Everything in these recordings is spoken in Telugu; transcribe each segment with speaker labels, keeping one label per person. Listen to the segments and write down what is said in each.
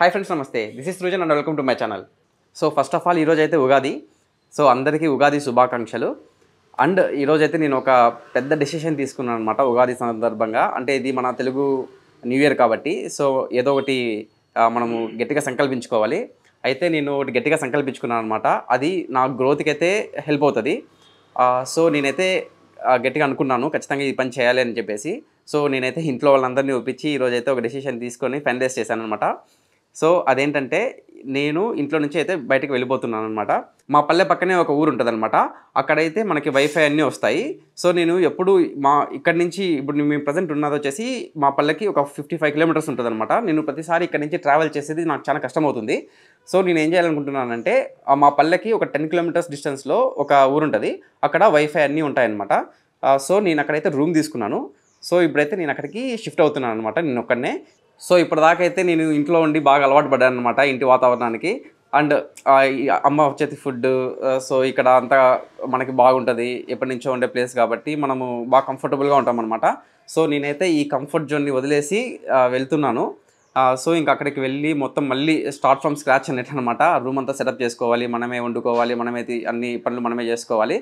Speaker 1: హాయ్ ఫ్రెండ్స్, నమస్తే. This is Srujan and welcome to my channel. So first of all ఈరోజు అయితే ఉగాది. సో అందరికీ ఉగాది శుభాకాంక్షలు. అండ్ ఈరోజైతే నేను ఒక పెద్ద డెసిషన్ తీసుకున్నాను అనమాట ఉగాది సందర్భంగా. అంటే ఇది మన తెలుగు న్యూ ఇయర్ కాబట్టి సో ఏదో ఒకటి మనము గట్టిగా సంకల్పించుకోవాలి. అయితే నేను ఒకటి గట్టిగా సంకల్పించుకున్నాను అనమాట. అది నా గ్రోత్కి అయితే హెల్ప్ అవుతుంది. సో నేనైతే గట్టిగా అనుకున్నాను ఖచ్చితంగా ఈ పని చేయాలి అని చెప్పేసి. సో నేనైతే ఇంట్లో వాళ్ళందరినీ ఒప్పించి ఈరోజైతే ఒక డెసిషన్ తీసుకొని ఫైనలైజ్ చేశాను అనమాట. సో అదేంటంటే నేను ఇంట్లో నుంచి అయితే బయటకు వెళ్ళిపోతున్నాను అనమాట. మా పల్లె పక్కనే ఒక ఊరు ఉంటుంది అనమాట. అక్కడైతే మనకి వైఫై అన్నీ వస్తాయి. సో నేను ఎప్పుడు ఇక్కడి నుంచి ఇప్పుడు మేము ప్రజెంట్ ఉన్నది వచ్చేసి మా పల్లెకి ఒక 55 కిలోమీటర్స్ ఉంటుంది అనమాట. నేను ప్రతిసారి ఇక్కడి నుంచి ట్రావెల్ చేసేది నాకు చాలా కష్టం అవుతుంది. సో నేను ఏం చేయాలనుకుంటున్నానంటే మా పల్లెకి ఒక 10 కిలోమీటర్స్ డిస్టెన్స్లో ఒక ఊరు ఉంటుంది. అక్కడ వైఫై అన్నీ ఉంటాయన్నమాట. సో నేను అక్కడైతే రూమ్ తీసుకున్నాను. సో ఇప్పుడైతే నేను అక్కడికి షిఫ్ట్ అవుతున్నాను అనమాట, నేను ఒక్కడనే. సో ఇప్పటిదాకా అయితే నేను ఇంట్లో ఉండి బాగా అలవాటు పడ్డాను అనమాట ఇంటి వాతావరణానికి. అండ్ అమ్మ చేతి ఫుడ్, సో ఇక్కడ అంతా మనకి బాగుంటుంది, ఎప్పటి నుంచో ఉండే ప్లేస్ కాబట్టి మనము బాగా కంఫర్టబుల్గా ఉంటాం అనమాట. సో నేనైతే ఈ కంఫర్ట్ జోన్ని వదిలేసి వెళ్తున్నాను. సో ఇంకా అక్కడికి వెళ్ళి మొత్తం మళ్ళీ స్టార్ట్ ఫ్రమ్ స్క్రాచ్ అన్నట్టు అనమాట. రూమ్ అంతా సెటప్ చేసుకోవాలి, మనమే వండుకోవాలి, మనమే అన్ని పనులు మనమే చేసుకోవాలి.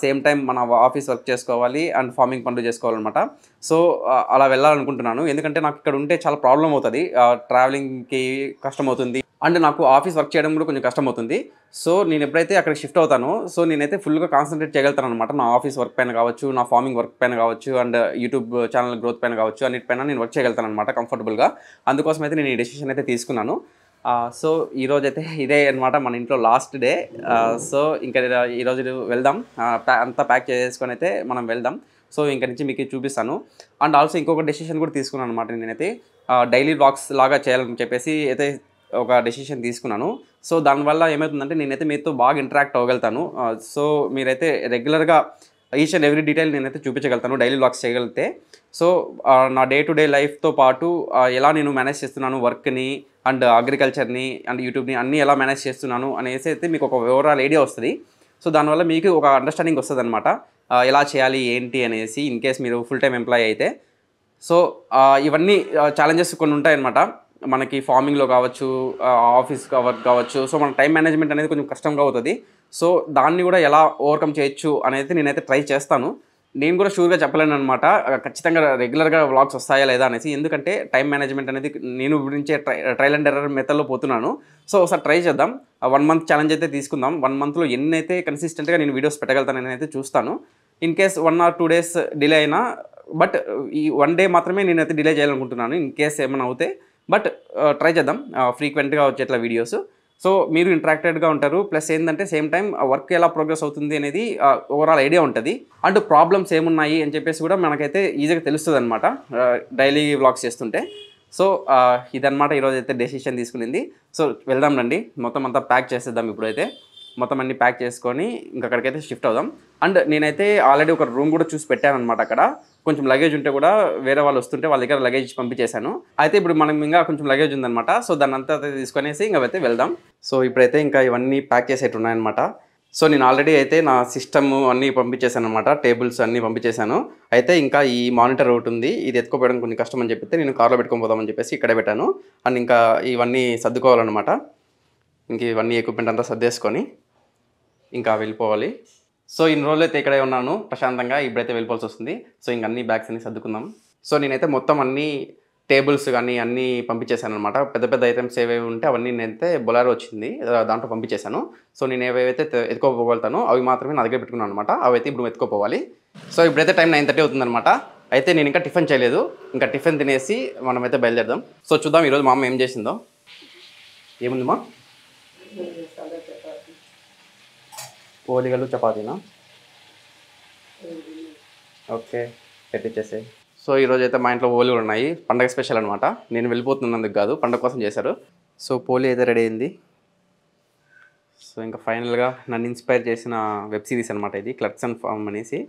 Speaker 1: సేమ్ టైం మన ఆఫీస్ వర్క్ చేసుకోవాలి అండ్ ఫార్మింగ్ పనులు చేసుకోవాలన్నమాట. సో అలా వెళ్ళాలనుకుంటున్నాను. ఎందుకంటే నాకు ఇక్కడ ఉంటే చాలా ప్రాబ్లం అవుతుంది, ట్రావెలింగ్కి కష్టం అవుతుంది అండ్ నాకు ఆఫీస్ వర్క్ చేయడం కూడా కొంచెం కష్టం అవుతుంది. సో నేను ఎప్పుడైతే అక్కడికి షిఫ్ట్ అవుతానో సో నేనైతే ఫుల్గా కాన్సన్ట్రేట్ చేయగలుగుతాను అనమాట. నా ఆఫీస్ వర్క్ పైన కావచ్చు, నా ఫార్మింగ్ వర్క్ పైన కావచ్చు అండ్ యూట్యూబ్ ఛానల్ గ్రోత్ పైన కావచ్చు, అన్నిటిపైన నేను వర్క్ చేయగలుగుతాను అనమాట కంఫర్టబుల్గా. అందుకోసం అయితే నేను ఈ డెసిషన్ అయితే తీసుకున్నాను. సో ఈరోజైతే ఇదే అనమాట మన ఇంట్లో లాస్ట్ డే. సో ఇంకా ఈరోజు వెళ్దాం, అంతా ప్యాక్ చేసుకొని అయితే మనం వెళ్దాం. సో ఇంక నుంచి మీకు చూపిస్తాను. అండ్ ఆల్సో ఇంకొక డెసిషన్ కూడా తీసుకున్నాను అనమాట. నేనైతే డైలీ వ్లాగ్స్ లాగా చేయాలని చెప్పేసి అయితే ఒక డెసిషన్ తీసుకున్నాను. సో దానివల్ల ఏమవుతుందంటే నేనైతే మీతో బాగా ఇంటరాక్ట్ అవ్వగలుగుతాను. సో మీరైతే రెగ్యులర్గా ఈచ్ అండ్ ఎవ్రీ డీటెయిల్ నేనైతే చూపించగలుగుతాను డైలీ వ్లాగ్స్ చేయగలిగితే. సో నా డే టు డే లైఫ్తో పాటు ఎలా నేను మేనేజ్ చేస్తున్నాను వర్క్ని అండ్ అగ్రికల్చర్ని అండ్ యూట్యూబ్ని అన్నీ ఎలా మేనేజ్ చేస్తున్నాను అనేసి అయితే మీకు ఒక ఓవరాల్ ఐడియా వస్తుంది. సో దానివల్ల మీకు ఒక అండర్స్టాండింగ్ వస్తుంది అనమాట, ఎలా చేయాలి ఏంటి అనేసి, ఇన్ కేస్ మీరు ఫుల్ టైం ఎంప్లాయీ అయితే. సో ఇవన్నీ ఛాలెంజెస్ కొన్ని ఉంటాయన్నమాట మనకి ఫార్మింగ్లో కావచ్చు, ఆఫీస్ వర్క్ కావచ్చు. సో మన టైం మేనేజ్మెంట్ అనేది కొంచెం కష్టంగా అవుతుంది. సో దాన్ని కూడా ఎలా ఓవర్కమ్ చేయొచ్చు అనేది నేనైతే ట్రై చేస్తాను. నేను కూడా షూర్గా చెప్పలేను అనమాట ఖచ్చితంగా రెగ్యులర్గా వ్లాగ్స్ వస్తాయా లేదా అనేసి. ఎందుకంటే టైం మేనేజ్మెంట్ అనేది నేను గురించే ట్రయల్ అండ్ ఎర్రర్ మెథడ్లో పోతున్నాను. సో ఒకసారి ట్రై చేద్దాం. 1 మంత్ ఛాలెంజ్ అయితే తీసుకుందాం. 1 మంత్లో ఎన్నైతే కన్సిస్టెంట్గా నేను వీడియోస్ పెట్టగలుగుతానని అయితే చూస్తాను. In case 1 or 2 days delay అయినా, బట్ ఈ 1 day మాత్రమే నేనైతే డిలే చేయాలనుకుంటున్నాను ఇన్ కేస్ ఏమైనా అవుతే. బట్ ట్రై చేద్దాం ఫ్రీక్వెంట్గా వచ్చేట్లా వీడియోస్. సో మీరు ఇంటరాక్టెడ్గా ఉంటారు, ప్లస్ ఏంటంటే సేమ్ టైం వర్క్ ఎలా ప్రోగ్రెస్ అవుతుంది అనేది ఓవరాల్ ఐడియా ఉంటుంది. అండ్ ప్రాబ్లమ్స్ ఏమున్నాయి అని చెప్పేసి కూడా మనకైతే ఈజీగా తెలుస్తుంది అనమాట డైలీ వ్లాగ్స్ చేస్తుంటే. సో ఇదన్నమాట ఈరోజు అయితే డెసిషన్ తీసుకునింది. సో వెళ్దాం రండి, మొత్తం అంతా ప్యాక్ చేసేద్దాం. ఇప్పుడైతే మొత్తం అన్ని ప్యాక్ చేసుకొని ఇంకా అక్కడికైతే షిఫ్ట్ అవుదాం. అండ్ నేనైతే ఆల్రెడీ ఒక రూమ్ కూడా చూసి పెట్టాను అనమాట. అక్కడ కొంచెం లగేజ్ ఉంటే కూడా వేరే వాళ్ళు వస్తుంటే వాళ్ళ దగ్గర లగేజ్ పంపించేశాను. అయితే ఇప్పుడు మనం ఇంకా కొంచెం లగేజ్ ఉందన్నమాట. సో దాన్ని అంతా తీసుకొనేసి ఇంకా అయితే వెళ్దాం. సో ఇప్పుడైతే ఇంకా ఇవన్నీ ప్యాక్ చేసేట్టు ఉన్నాయన్నమాట. సో నేను ఆల్రెడీ అయితే నా సిస్టమ్ అన్నీ పంపించేశాను అనమాట, టేబుల్స్ అన్నీ పంపించేశాను. అయితే ఇంకా ఈ మానిటర్ ఒకటి ఉంది, ఇది ఎత్తుకోవడం కొంచెం కష్టం అని చెప్పితే నేను కార్లో పెట్టుకొని పోదామని చెప్పేసి ఇక్కడే పెట్టాను. అండ్ ఇంకా ఇవన్నీ సర్దుకోవాలన్నమాట. ఇంక ఇవన్నీ ఎక్విప్మెంట్ అంతా సర్దేసుకొని ఇంకా వెళ్ళిపోవాలి. సో ఇన్ని రోజులు అయితే ఇక్కడే ఉన్నాను ప్రశాంతంగా, ఇప్పుడైతే వెళ్ళిపోవాల్సి వస్తుంది. సో ఇంక అన్ని బ్యాగ్స్ అన్ని సర్దుకుందాం. సో నేనైతే మొత్తం అన్ని టేబుల్స్ కానీ అన్నీ పంపించేశాను అనమాట. పెద్ద పెద్ద ఐటమ్స్ ఏవేవి ఉంటే అవన్నీ నేనైతే బొలారో వచ్చింది దాంట్లో పంపించేశాను. సో నేను ఏవేవైతే ఎత్తుకోపోగలుగుతానో అవి మాత్రమే నా దగ్గర పెట్టుకున్నాను అనమాట. అవి అయితే ఇప్పుడు ఎత్తుకోపోవాలి. సో ఇప్పుడైతే టైం 9:30 అవుతుందన్నమాట. అయితే నేను ఇంకా టిఫిన్ చేయలేదు, ఇంకా టిఫిన్ తినేసి మనమైతే బయలుదేరదాం. సో చూద్దాం ఈరోజు మా అమ్మ ఏం చేసిందో. ఏముంది మా? ఓలిగలు చపాతీనా? ఓకే, పెట్టించేసే. సో ఈరోజు అయితే మా ఇంట్లో ఓలిగలు ఉన్నాయి, పండగ స్పెషల్ అనమాట. నేను వెళ్ళిపోతున్నందుకు కాదు, పండగ కోసం చేశారు. సో పోలి అయితే రెడీ అయింది. సో ఇంకా ఫైనల్గా నన్ను ఇన్స్పైర్ చేసిన వెబ్ సిరీస్ అనమాట ఇది, క్లర్క్స్ అండ్ ఫార్మ్ అనేసి.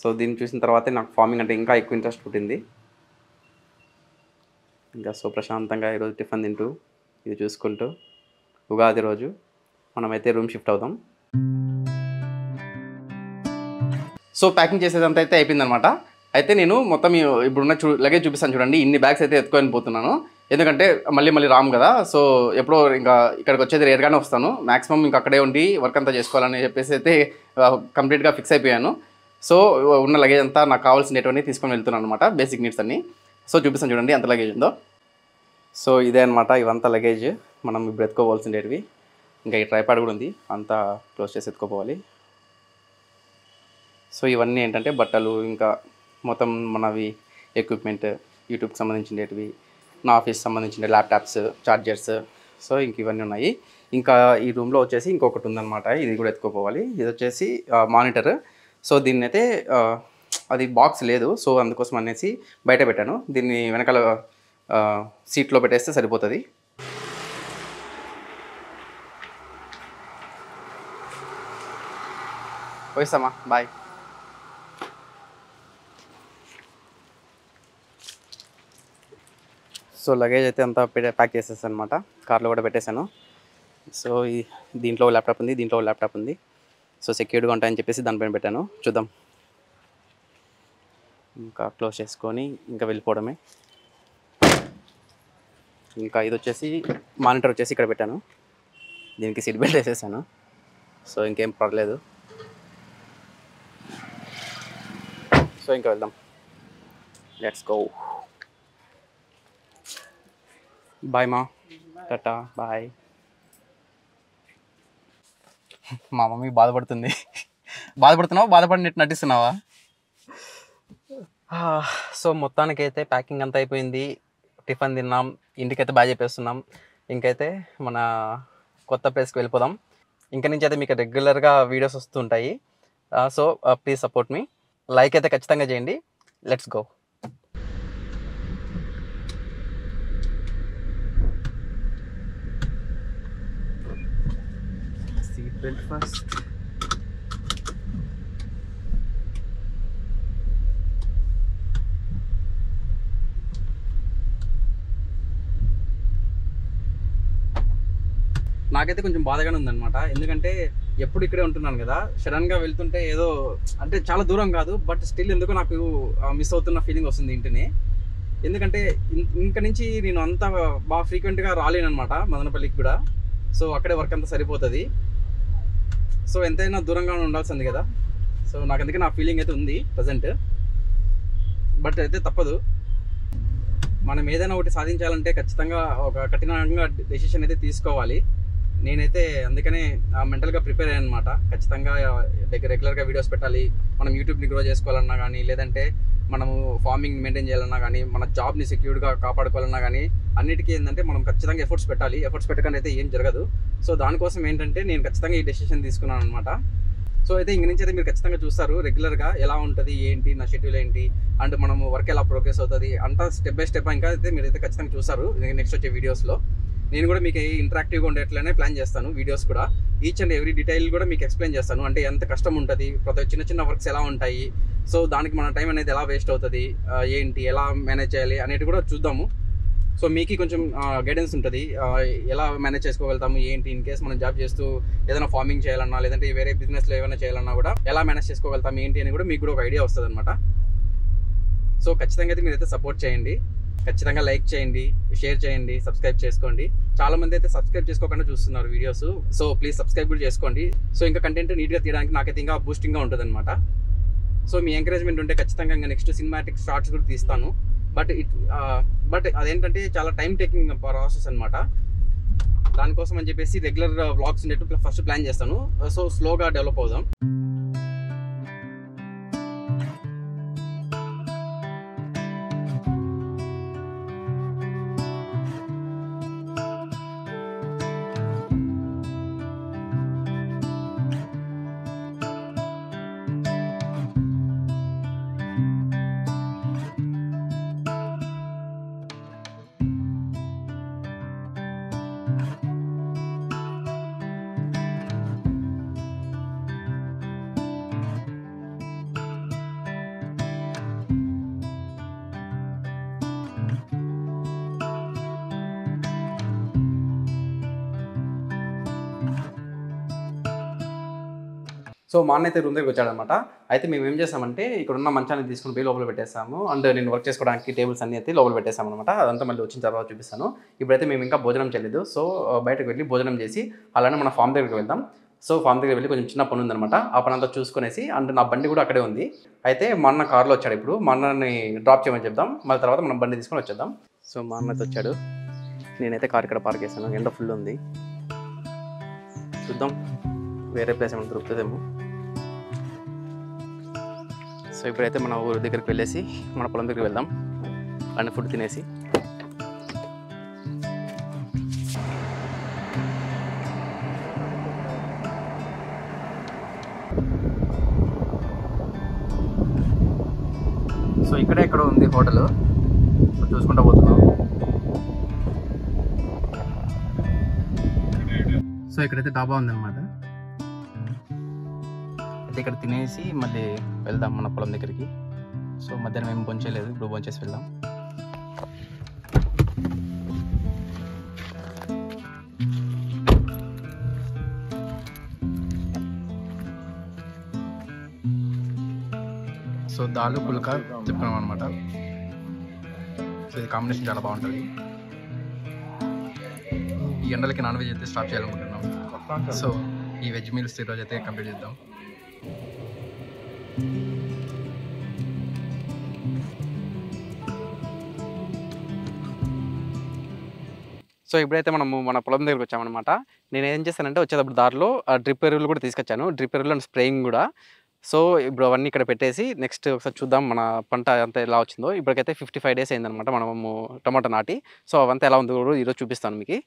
Speaker 1: సో దీన్ని చూసిన తర్వాతే నాకు ఫార్మింగ్ అంటే ఇంకా ఎక్కువ ఇంట్రెస్ట్ పుట్టింది. ఇంకా సో ప్రశాంతంగా ఈరోజు టిఫిన్ తింటూ ఇది చూసుకుంటూ ఉగాది రోజు మనమైతే రూమ్ షిఫ్ట్ అవుదాం. సో ప్యాకింగ్ చేసేదంతా అయితే అయిపోయిందనమాట. అయితే నేను మొత్తం ఇప్పుడున్న లగేజ్ చూపిస్తాను చూడండి. ఇన్ని బ్యాగ్స్ అయితే ఎత్తుకొని పోతున్నాను. ఎందుకంటే మళ్ళీ మళ్ళీ రాము కదా. సో ఎప్పుడో ఇంకా ఇక్కడికి వచ్చేది రేర్గానే వస్తాను. మ్యాక్సిమం ఇంకా అక్కడే ఉండి వర్క్ అంతా చేసుకోవాలని చెప్పేసి అయితే కంప్లీట్గా ఫిక్స్ అయిపోయాను. సో ఉన్న లగేజ్ అంతా నాకు కావాల్సినవన్నీ తీసుకొని వెళ్తున్నాను అనమాట, బేసిక్ నీడ్స్ అన్నీ. సో చూపిస్తాను చూడండి ఎంత లగేజ్ ఉందో. సో ఇదే అనమాట, ఇవంతా లగేజ్ మనం ఇప్పుడు ఎత్తుకోవాల్సిండేటివి. ఇంకా ఈ ట్రైపాడ్ కూడా ఉంది, అంతా క్లోజ్ చేసి ఎత్తుకోపోవాలి. సో ఇవన్నీ ఏంటంటే బట్టలు, ఇంకా మొత్తం మనవి ఎక్విప్మెంట్, యూట్యూబ్కి సంబంధించినవి, నా ఆఫీస్ సంబంధించిన ల్యాప్టాప్స్, ఛార్జర్స్. సో ఇంక ఇవన్నీ ఉన్నాయి. ఇంకా ఈ రూమ్లో వచ్చేసి ఇంకొకటి ఉందన్నమాట, ఇది కూడా ఎత్తుకోపోవాలి. ఇది వచ్చేసి మానిటర్. సో దీన్ని అయితే అది బాక్స్ లేదు, సో అందుకోసం అనేసి బయట పెట్టాను. దీన్ని వెనకాల సీట్లో పెట్టేస్తే సరిపోతుంది. పోయిస్తామా, బాయ్. సో లగేజ్ అయితే అంతా ప్యాక్ చేసేసాను అనమాట, కార్లో కూడా పెట్టేశాను. సో దీంట్లో ల్యాప్టాప్ ఉంది, దీంట్లో ల్యాప్టాప్ ఉంది. సో సెక్యూర్డ్గా ఉంటాయని చెప్పేసి దానిపైన పెట్టాను. చూద్దాం. ఇంకా క్లోజ్ చేసుకొని ఇంకా వెళ్ళిపోవడమే. ఇంకా ఇది వచ్చేసి మానిటర్ వచ్చేసి ఇక్కడ పెట్టాను, దీనికి సీట్ బెల్ట్ వేసేసాను. సో ఇంకేం పర్లేదు. సో ఇంకా వెళ్దాం, లెట్స్ గో. బాయ్ మా, టాటా బాయ్. మా మమ్మీ బాధపడుతుంది. బాధపడుతున్నావా, బాధపడినట్టు నటిస్తున్నావా? సో మొత్తానికైతే ప్యాకింగ్ అంతా అయిపోయింది, టిఫిన్ తిన్నాం, ఇంటికైతే బాగా చెప్పేస్తున్నాం. ఇంకైతే మన కొత్త ప్లేస్కి వెళ్ళిపోదాం. ఇంక నుంచి అయితే మీకు రెగ్యులర్గా వీడియోస్ వస్తుంటాయి. So please support me. Like అయితే ఖచ్చితంగా చేయండి. Let's go. Seat belt first. నాకైతే కొంచెం బాధగానే ఉందన్నమాట, ఎందుకంటే ఎప్పుడు ఇక్కడే ఉంటున్నాను కదా, సడన్గా వెళ్తుంటే ఏదో అంటే చాలా దూరం కాదు, బట్ స్టిల్ ఎందుకో నాకు మిస్ అవుతున్న ఫీలింగ్ వస్తుంది ఇంటిని. ఎందుకంటే ఇంక నుంచి నేను అంత బాగా ఫ్రీక్వెంట్గా రాలేను అనమాట మదనపల్లికి కూడా. సో అక్కడే వర్క్ అంతా సరిపోతుంది. సో ఎంతైనా దూరంగా ఉండాల్సింది కదా. సో నాకు అందుకే నా ఫీలింగ్ అయితే ఉంది ప్రజెంట్. బట్ అయితే తప్పదు, మనం ఏదైనా ఒకటి సాధించాలంటే ఖచ్చితంగా ఒక కఠినంగా డెసిషన్ అయితే తీసుకోవాలి. నేనైతే అందుకనే మెంటల్గా ప్రిపేర్ అయ్యాను అనమాట. ఖచ్చితంగా రెగ్యులర్గా వీడియోస్ పెట్టాలి, మనం యూట్యూబ్ని గ్రో చేసుకోవాలన్నా కానీ, లేదంటే మనము ఫార్మింగ్ మెయింటైన్ చేయాలన్నా కానీ, మన జాబ్ని సెక్యూర్డ్గా కాపాడుకోవాలన్నా కానీ, అన్నిటికీ ఏంటంటే మనం ఖచ్చితంగా ఎఫర్ట్స్ పెట్టాలి. ఎఫర్ట్స్ పెట్టకుండా అయితే ఏం జరగదు. సో దానికోసం ఏంటంటే నేను ఖచ్చితంగా ఈ డెసిషన్ తీసుకున్నాను అనమాట. సో అయితే ఇంక నుంచి అయితే మీరు ఖచ్చితంగా చూస్తారు రెగ్యులర్గా ఎలా ఉంటుంది, ఏంటి నా షెడ్యూల్ ఏంటి, అండ్ మనము వర్క్ ఎలా ప్రోగ్రెస్ అవుతుంది అంతా స్టెప్ బై స్టెప్ ఇంకా అయితే మీరైతే ఖచ్చితంగా చూస్తారు నెక్స్ట్ వచ్చే వీడియోస్లో. నేను కూడా మీకు ఇంటరాక్టివ్గా ఉండేట్లనే ప్లాన్ చేస్తాను వీడియోస్ కూడా. ఈచ్ అండ్ ఎవ్రీ డీటెయిల్ కూడా మీకు ఎక్స్ప్లెయిన్ చేస్తాను. అంటే ఎంత కష్టం ఉంటుంది, ప్రతి చిన్న చిన్న వర్క్స్ ఎలా ఉంటాయి, సో దానికి మన టైం అనేది ఎలా వేస్ట్ అవుతుంది, ఏంటి ఎలా మేనేజ్ చేయాలి అనేది కూడా చూద్దాము. సో మీకు కొంచెం గైడెన్స్ ఉంటుంది, ఎలా మేనేజ్ చేసుకోగలుగుతాము ఏంటి, ఇన్ కేస్ మనం జాబ్ చేస్తూ ఏదైనా ఫార్మింగ్ చేయాలన్నా, లేదంటే వేరే బిజినెస్లో ఏమైనా చేయాలన్నా కూడా ఎలా మేనేజ్ చేసుకోగలుగుతాం ఏంటి అని కూడా మీకు కూడా ఒక ఐడియా వస్తుంది అనమాట. సో ఖచ్చితంగా అయితే మీరైతే సపోర్ట్ చేయండి, ఖచ్చితంగా లైక్ చేయండి, షేర్ చేయండి, సబ్స్క్రైబ్ చేసుకోండి. చాలా మంది అయితే సబ్స్క్రైబ్ చేసుకోకుండా చూస్తున్నారు వీడియోస్. సో ప్లీజ్ సబ్స్క్రైబ్ కూడా చేసుకోండి. సో ఇంకా కంటెంట్ నీట్గా తీయడానికి నాకైతే ఇంకా బూస్టింగ్గా ఉంటుంది అనమాట. సో మీ ఎంకరేజ్మెంట్ ఉంటే ఖచ్చితంగా ఇంకా నెక్స్ట్ సినిమాటిక్ షార్ట్స్ కూడా తీస్తాను. బట్ అదేంటంటే చాలా టైం టేకింగ్ ప్రాసెస్ అనమాట. దానికోసం అని చెప్పేసి రెగ్యులర్ వ్లాగ్స్ ఉండేట్టు ఫస్ట్ ప్లాన్ చేస్తాను. సో స్లోగా డెవలప్ అవుదాం. సో మా అన్న అయితే రూమ్ దగ్గరికి వచ్చాడనమాట. అయితే మేము ఏం చేసామంటే ఇక్కడ ఉన్న మంచాన్ని తీసుకుని పోయి లోపల పెట్టేసాము. అండ్ నేను వర్క్ చేసుకోవడానికి టేబుల్స్ అన్ని అయితే లోపల పెట్టేసాము అనమాట. అదంతా మళ్ళీ వచ్చిన తర్వాత చూపిస్తాను. ఇప్పుడైతే మేము ఇంకా భోజనం చేయలేదు. సో బయటకు వెళ్ళి భోజనం చేసి అలానే మన ఫామ్ దగ్గరికి వెళ్దాం. సో ఫామ్ దగ్గర వెళ్ళి కొంచెం చిన్న పని ఉందనమాట. ఆ పని అంతా చూసుకునేసి అండ్ నా బండి కూడా అక్కడే ఉంది. అయితే మా అన్న కార్లో వచ్చాడు. ఇప్పుడు మా అన్నని డ్రాప్ చేయమని చెప్దాం. మళ్ళీ తర్వాత మనం బండి తీసుకొని వచ్చేద్దాం. సో మా అన్నతో వచ్చాడు. నేనైతే కార్ ఇక్కడ పార్క్ చేశాను. ఎండ ఫుల్ ఉంది. చూద్దాం వేరే ప్లేస్ ఏమైనా దొరుకుతుందేమో. సో ఇప్పుడైతే మన ఊరి దగ్గరికి వెళ్ళేసి మన పొలం దగ్గరికి వెళ్దాం. అండ్ ఫుడ్ తినేసి సో ఇక్కడే ఇక్కడ ఉంది హోటల్. సో చూసుకుంటా పోతున్నాం. సో ఇక్కడైతే డాబా ఉందన్నమాట. అయితే ఇక్కడ తినేసి మళ్ళీ వెళ్దాం మన పొలం దగ్గరికి. సో మధ్యాహ్నం ఏం భోంచేయలేదు, ఇప్పుడు భోంచేసి వెళ్దాం. సో దాలు పుల్కా తిప్పుకున్నాం అనమాట. సో ఇది కాంబినేషన్ చాలా బాగుంటుంది. ఈ ఎండలకి నాన్ వెజ్ అయితే స్టాప్ చేయాలనుకుంటున్నాం. సో ఈ వెజ్ మీల్స్ ఈరోజు అయితే కంప్లీట్ చేద్దాం. సో ఇప్పుడైతే మనము మన పొలం దగ్గరికి వచ్చామన్నమాట. నేను ఏం చేశానంటే వచ్చేటప్పుడు దారిలో డ్రిప్ ఎరువులు కూడా తీసుకొచ్చాను. డ్రిప్ ఎరువులు అండ్ స్ప్రేయింగ్ కూడా. సో ఇప్పుడు అవన్నీ ఇక్కడ పెట్టేసి నెక్స్ట్ ఒకసారి చూద్దాం మన పంట అంతా ఎలా వచ్చిందో. ఇప్పటికైతే 55 days అయిందనమాట మనము టమాటా నాటి. సో అవంతా ఎలా ఉందో కూడా ఈరోజు చూపిస్తాను మీకు.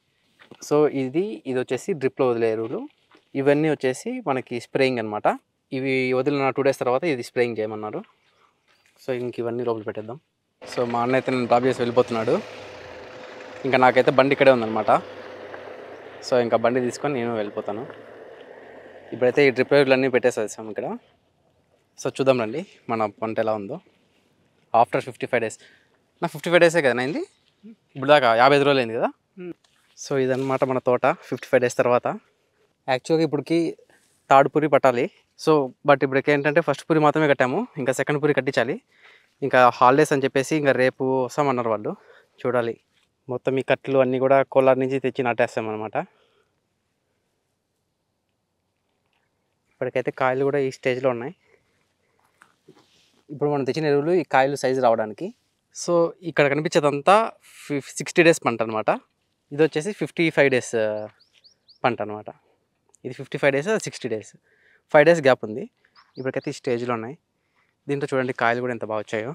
Speaker 1: సో ఇది వచ్చేసి డ్రిప్లో వదిలే ఎరువులు. ఇవన్నీ వచ్చేసి మనకి స్ప్రేయింగ్ అనమాట. ఇవి వదిలిన 2 days తర్వాత ఇది స్ప్రేయింగ్ చేయమన్నారు. సో ఇంక ఇవన్నీ లోపల పెట్టేద్దాం. సో మా అన్న అయితే నేను డ్రాప్ చేసి వెళ్ళిపోతున్నాడు. ఇంకా నాకైతే బండి ఇక్కడే ఉందన్నమాట. సో ఇంకా బండి తీసుకొని నేను వెళ్ళిపోతాను. ఇప్పుడైతే ఈ డ్రిప్ ఎరువులు అన్నీ పెట్టేసేసాము ఇక్కడ. సో చూద్దాం రండి మన పంట ఎలా ఉందో ఆఫ్టర్ 55 days. నా 55 days కదా అయింది. ఇప్పుడు దాకా 55 రోజులు అయింది కదా. సో ఇదన్నమాట మన తోట 55 days తర్వాత. యాక్చువల్గా ఇప్పటికి థర్డ్ పూరి పట్టాలి. సో బట్ ఇప్పటికి ఏంటంటే ఫస్ట్ పూరి మాత్రమే కట్టాము. ఇంకా సెకండ్ పూరి కట్టించాలి. ఇంకా హాలిడేస్ అని చెప్పేసి ఇంకా రేపు వస్తామన్నారు వాళ్ళు. చూడాలి. మొత్తం ఈ కట్లు అన్నీ కూడా కోలార్ నుంచి తెచ్చి నాటేస్తామన్నమాట. ఇప్పటికైతే కాయలు కూడా ఈ స్టేజ్లో ఉన్నాయి. ఇప్పుడు మనం తెచ్చిన ఎరువులు ఈ కాయలు సైజు రావడానికి. సో ఇక్కడ కనిపించేదంతా 60 days పంట అనమాట. ఇది వచ్చేసి 55 days పంట అనమాట. ఇది 55 days 60 days 5 days గ్యాప్ ఉంది. ఇప్పటికైతే ఈ స్టేజ్లో ఉన్నాయి. దీంట్లో చూడండి కాయలు కూడా ఎంత బాగా వచ్చాయో.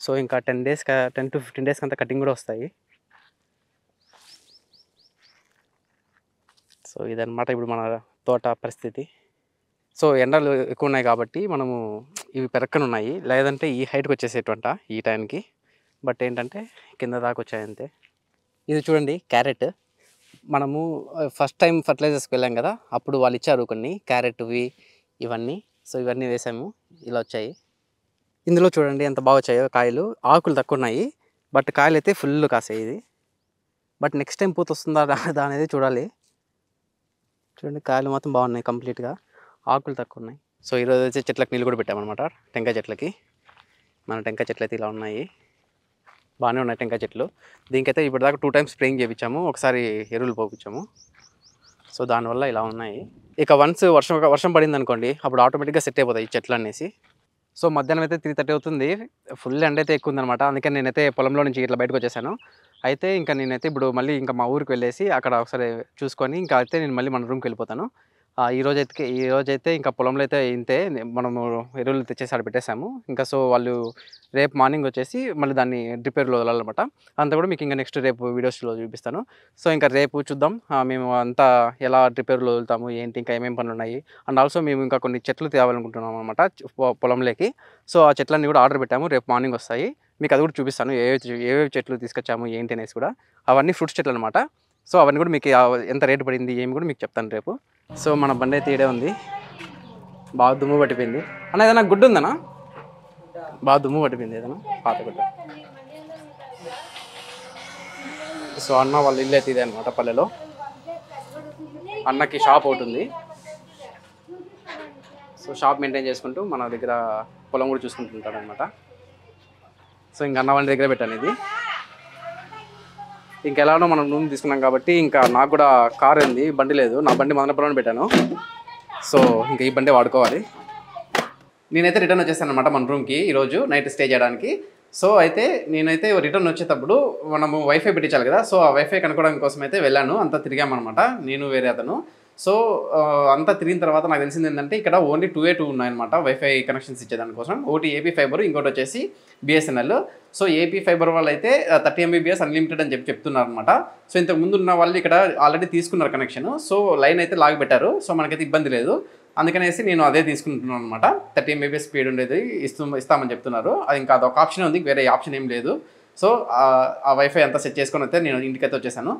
Speaker 1: సో ఇంకా 10 to 15 days అంతా కటింగ్ కూడా వస్తాయి. సో ఇదన్నమాట ఇప్పుడు మన తోట పరిస్థితి. సో ఎండలు ఎక్కువ ఉన్నాయి కాబట్టి మనము ఇవి పెరక్కనున్నాయి. లేదంటే ఈ హైట్కి వచ్చేసేటువంటి ఈ టైంకి. బట్ ఏంటంటే కింద దాకా వచ్చాయంతే. ఇది చూడండి క్యారెట్. మనము ఫస్ట్ టైం ఫర్టిలైజర్స్కి వెళ్ళాం కదా, అప్పుడు వాళ్ళు ఇచ్చారు కొన్ని క్యారెట్వి ఇవన్నీ. సో ఇవన్నీ వేసాము, ఇలా వచ్చాయి. ఇందులో చూడండి ఎంత బాగా వచ్చాయో కాయలు. ఆకులు తక్కువ ఉన్నాయి బట్ కాయలు అయితే ఫుల్ కాసాయి ఇది. బట్ నెక్స్ట్ టైం పూత వస్తుందా రాదా అనేది చూడాలి. చూడండి కాయలు మాత్రం బాగున్నాయి కంప్లీట్గా. ఆకులు తక్కువ ఉన్నాయి. సో ఈరోజు వచ్చి చెట్లకు నీళ్ళు కూడా పెట్టామన్నమాట. టెంకాయ చెట్లకి. మన టెంకాయ చెట్లు అయితే ఇలా ఉన్నాయి. బాగానే ఉన్నాయి టెంకాయ చెట్లు. దీనికైతే ఇప్పటిదాకా 2 times స్ప్రేయింగ్ చేయించాము, ఒకసారి ఎరువులు పోపించాము. సో దానివల్ల ఇలా ఉన్నాయి. ఇక వన్స్ వర్షం పడింది అనుకోండి, అప్పుడు ఆటోమేటిక్గా సెట్ అయిపోతాయి ఈ చెట్లు అనేసి. సో మధ్యాహ్నం అయితే 3:30 అవుతుంది. ఫుల్ ఎండ అయితే ఎక్కువ ఉందన్నమాట. అందుకని నేనైతే పొలంలో నుంచి ఇట్లా బయటకు వచ్చేసాను. అయితే ఇంకా నేనైతే ఇప్పుడు మళ్ళీ ఇంకా మా ఊరికి వెళ్ళేసి అక్కడ ఒకసారి చూసుకొని ఇంకా అయితే నేను మళ్ళీ మన రూమ్కి వెళ్ళిపోతాను. ఈరోజైతే ఇంకా పొలంలో అయితే ఇంతే. మనము ఎరువులు తెచ్చేసి ఆడ పెట్టేసాము. ఇంకా సో వాళ్ళు రేపు మార్నింగ్ వచ్చేసి మళ్ళీ దాన్ని డ్రిప్ ఎరువులు వదలాలన్నమాట. అంతా కూడా మీకు ఇంకా నెక్స్ట్ రేపు వీడియోస్లో చూపిస్తాను. సో ఇంకా రేపు చూద్దాం మేము అంతా ఎలా డ్రిప్ ఎరువులు వదులుతాము ఏంటి, ఇంకా ఏమేమి పనులు ఉన్నాయి. అండ్ ఆల్సో మేము ఇంకా కొన్ని చెట్లు తేవాలనుకుంటున్నాం అనమాట పొలంలోకి. సో ఆ చెట్లన్నీ కూడా ఆర్డర్ పెట్టాము, రేపు మార్నింగ్ వస్తాయి. మీకు అది కూడా చూపిస్తాను ఏవేవి చెట్లు తీసుకొచ్చాము ఏంటి అనేసి కూడా. అవన్నీ ఫ్రూట్స్ చెట్లు అనమాట. సో అవన్నీ కూడా మీకు ఎంత రేటు పడింది ఏమి కూడా మీకు చెప్తాను రేపు. సో మన బండి అయితే ఈడే ఉంది. బాగా దుమ్ము పట్టిపోయింది అన్న. ఏదైనా గుడ్డు ఉందన్నా? బాగా దుమ్ము పట్టిపోయింది ఏదైనా పాత గుడ్డ. సో అన్న వాళ్ళ ఇల్లు అయితే ఇదే అనమాట పల్లెలో. అన్నకి షాప్ ఒకటి ఉంది. సో షాప్ మెయింటైన్ చేసుకుంటూ మన దగ్గర పొలం కూడా చూసుకుంటుంటాడు అనమాట. సో ఇంకా అన్న వాళ్ళ దగ్గర పెట్టాను ఇది. ఇంకెలానో మనం రూమ్ తీసుకున్నాం కాబట్టి ఇంకా నాకు కూడా కార్ ఉంది, బండి లేదు. నా బండి మదనపురంలో పెట్టాను. సో ఇంకా ఈ బండి వాడుకోవాలి. నేనైతే రిటర్న్ వచ్చేసాను అనమాట మన రూమ్కి ఈరోజు నైట్ స్టే చేయడానికి. సో అయితే నేనైతే రిటర్న్ వచ్చేటప్పుడు మనము వైఫై పెట్టించాలి కదా. సో ఆ వైఫై కనుక్కోవడం కోసం అయితే వెళ్ళాను. అంతా తిరిగామన్నమాట, నేను వేరే అతను. సో అంతా తిరిగిన తర్వాత నాకు తెలిసింది ఏంటంటే ఇక్కడ ఓన్లీ 2 ఉన్నాయన్నమాట వైఫై కనెక్షన్స్ ఇచ్చేదానికోసం. ఒకటి ఏపీ ఫైబర్, ఇంకోటి వచ్చేసి బిఎస్ఎన్ఎల్. సో ఏపీ ఫైబర్ వాళ్ళు అయితే 30 MBPS అన్లిమిటెడ్ అని చెప్తున్నారు అనమాట. సో ఇంతకు ముందు ఉన్న వాళ్ళు ఇక్కడ ఆల్రెడీ తీసుకున్నారు కనెక్షన్. సో లైన్ అయితే లాగి పెట్టారు. సో మనకైతే ఇబ్బంది లేదు. అందుకనేసి నేను అదే తీసుకుంటున్నాను అనమాట. 30 MBPS స్పీడ్ ఉండేది ఇస్తామని చెప్తున్నారు. అది ఇంకా అదొక ఆప్షన్ ఉంది, వేరే ఆప్షన్ ఏం లేదు. సో ఆ వైఫై అంతా సెట్ చేసుకొని అయితే నేను ఇంటికైతే వచ్చేసాను.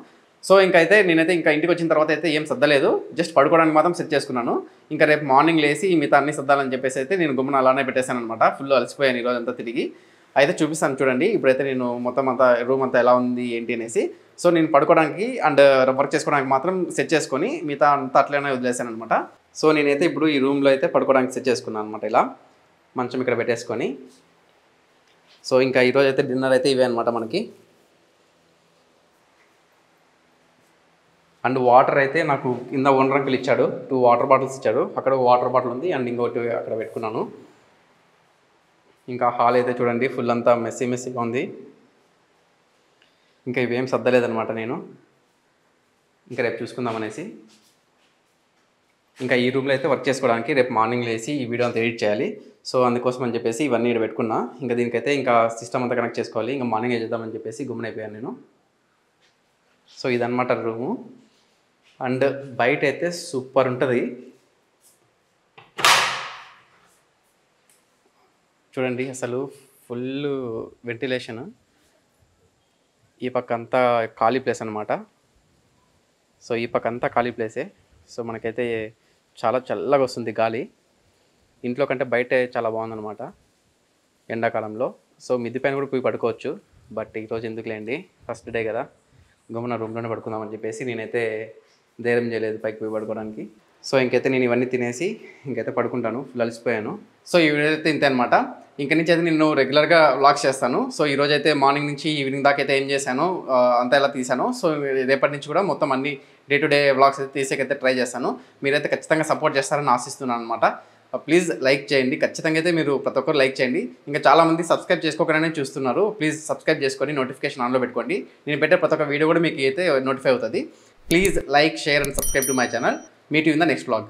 Speaker 1: సో ఇంకైతే నేనైతే ఇంకా ఇంటికి వచ్చిన తర్వాత అయితే ఏం సర్దలేదు, జస్ట్ పడుకోవడానికి మాత్రం సెట్ చేసుకున్నాను. ఇంకా రేపు మార్నింగ్ లేసి మిగతా అన్ని సర్దాలని చెప్పేసి అయితే నేను గుమ్మన అలానే పెట్టేశాను అనమాట. ఫుల్ అలసిపోయాను ఈరోజు అంతా తిరిగి. అయితే చూపిస్తాను చూడండి. ఇప్పుడైతే నేను మొత్తం అంతా రూమ్ అంతా ఎలా ఉంది ఏంటి అనేసి. సో నేను పడుకోవడానికి అండ్ వర్క్ చేసుకోవడానికి మాత్రం సెట్ చేసుకొని మిగతా అంతా అట్లనే వదిలేసాను అనమాట. సో నేనైతే ఇప్పుడు ఈ రూమ్లో అయితే పడుకోవడానికి సెట్ చేసుకున్నాను అనమాట. ఇలా మంచం ఇక్కడ పెట్టేసుకొని. సో ఇంకా ఈరోజు అయితే డిన్నర్ అయితే ఇవే అనమాట మనకి. అండ్ వాటర్ అయితే నాకు కింద ఓనర్ అంకుల్ ఇచ్చాడు, 2 వాటర్ బాటిల్స్ ఇచ్చాడు. అక్కడ వాటర్ బాటిల్ ఉంది అండ్ ఇంకోటి అక్కడ పెట్టుకున్నాను. ఇంకా హాల్ అయితే చూడండి ఫుల్ అంతా మెస్సీగా ఉంది. ఇంకా ఇవేం సర్దలేదనమాట నేను, ఇంకా రేపు చూసుకుందాం అనేసి. ఇంకా ఈ రూమ్లో అయితే వర్క్ చేసుకోవడానికి రేపు మార్నింగ్ లేసి ఈ వీడియో అంతా ఎడిట్ చేయాలి. సో అందుకోసం అని చెప్పేసి ఇవన్నీ ఇక్కడ పెట్టుకున్నా. ఇంకా దీనికైతే ఇంకా సిస్టమ్ అంతా కనెక్ట్ చేసుకోవాలి. ఇంకా మార్నింగ్ చేద్దామని చెప్పేసి గుమ్మనైపోయాను నేను. సో ఇదన్నమాట రూము. అండ్ బయట అయితే సూపర్ ఉంటుంది చూడండి. అసలు ఫుల్ వెంటిలేషన్. ఈ పక్క అంతా ఖాళీ ప్లేస్ అనమాట. సో ఈ పక్క అంతా ఖాళీ ప్లేసే. సో మనకైతే చాలా చల్లగా వస్తుంది గాలి. ఇంట్లో కంటే బయటే చాలా బాగుందన్నమాట ఎండాకాలంలో. సో మిద్ది పైన కూడా పోయి పడుకోవచ్చు. బట్ ఈరోజు ఎందుకులేండి, ఫస్ట్ డే కదా, గమ్మున రూమ్లోనే పడుకుందామని చెప్పేసి నేనైతే ధైర్యం చేయలేదు పైకి పోయి పడుకోవడానికి. సో ఇంకైతే నేను ఇవన్నీ తినేసి ఇంకైతే పడుకుంటాను, ఫుల్ అలసిపోయాను. సో ఈ వీడియో అయితే ఇంతే అనమాట. ఇంక నుంచి అయితే నేను రెగ్యులర్గా వ్లాగ్స్ చేస్తాను. సో ఈరోజు అయితే మార్నింగ్ నుంచి ఈవినింగ్ దాకా అయితే ఏం చేశాను అంతా ఎలా తీసాను. సో రేపటి నుంచి కూడా మొత్తం అన్ని డే టు డే వ్లాగ్స్ అయితే తీసేకైతే ట్రై చేస్తాను. మీరైతే ఖచ్చితంగా సపోర్ట్ చేస్తారని ఆశిస్తున్నాను అనమాట. ప్లీజ్ లైక్ చేయండి, ఖచ్చితంగా అయితే మీరు ప్రతి ఒక్కరు లైక్ చేయండి. ఇంకా చాలామంది సబ్స్క్రైబ్ చేసుకోకనే చూస్తున్నారు. ప్లీజ్ సబ్స్క్రైబ్ చేసుకొని నోటిఫికేషన్ ఆన్లో పెట్టుకోండి. నేను పెట్టే ప్రతి ఒక్క వీడియో కూడా మీకు అయితే నోటిఫై అవుతుంది. Please like, share and subscribe to my channel. Meet you in the next vlog.